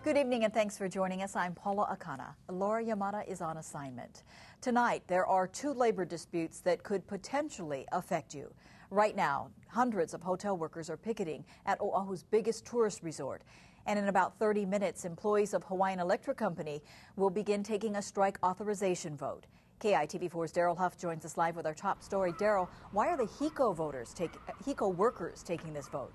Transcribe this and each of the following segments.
Good evening and thanks for joining us. I'm Paula AKANA. Laura Yamada is on assignment. Tonight, there are two labor disputes that could potentially affect you. Right now, hundreds of hotel workers are picketing at Oahu's biggest tourist resort. And in about 30 minutes, employees of Hawaiian Electric Company will begin taking a strike authorization vote. KITV4's Daryl Huff joins us live with our top story. Daryl, why are the HECO workers taking this vote?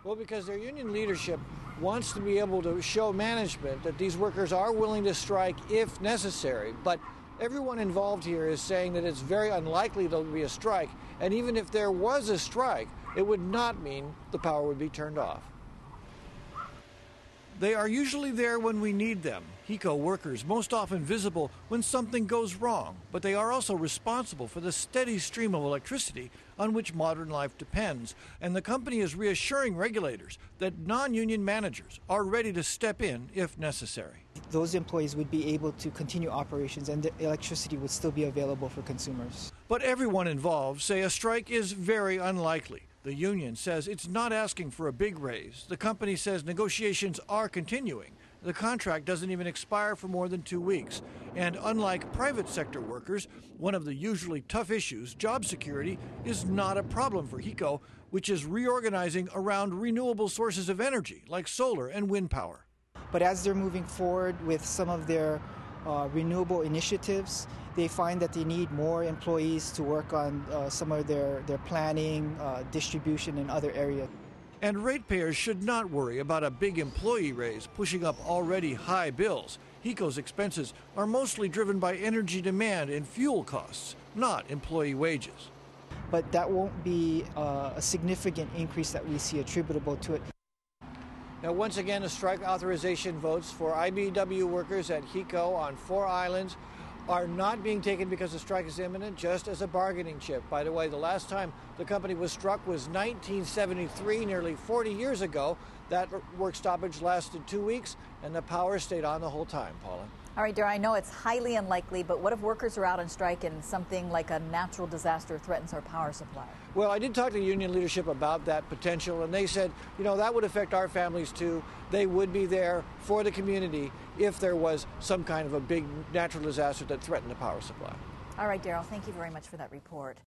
Well, because their union leadership wants to be able to show management that these workers are willing to strike if necessary. But everyone involved here is saying that it's very unlikely there'll be a strike. And even if there was a strike, it would not mean the power would be turned off. They are usually there when we need them. HECO workers most often visible when something goes wrong, but they are also responsible for the steady stream of electricity on which modern life depends. And the company is reassuring regulators that non-union managers are ready to step in if necessary. Those employees would be able to continue operations and the electricity would still be available for consumers. But everyone involved say a strike is very unlikely. The union says it's not asking for a big raise. The company says negotiations are continuing. The contract doesn't even expire for more than 2 weeks. And unlike private sector workers, one of the usually tough issues, job security, is not a problem for HECO, which is reorganizing around renewable sources of energy like solar and wind power. But as they're moving forward with some of their renewable initiatives, they find that they need more employees to work on some of their planning, distribution, and other areas. And ratepayers should not worry about a big employee raise pushing up already high bills. HECO's expenses are mostly driven by energy demand and fuel costs, not employee wages. But that won't be a significant increase that we see attributable to it. Now, once again, the strike authorization votes for IBEW workers at HECO on 4 islands are not being taken because the strike is imminent, just as a bargaining chip. By the way, the last time the company was struck was 1973, nearly 40 years ago. That work stoppage lasted 2 weeks, and the power stayed on the whole time, Paula. All right, Daryl, I know it's highly unlikely, but what if workers are out on strike and something like a natural disaster threatens our power supply? Well, I did talk to union leadership about that potential, and they said, you know, that would affect our families too. They would be there for the community if there was some kind of a big natural disaster that threatened the power supply. All right, Daryl, thank you very much for that report.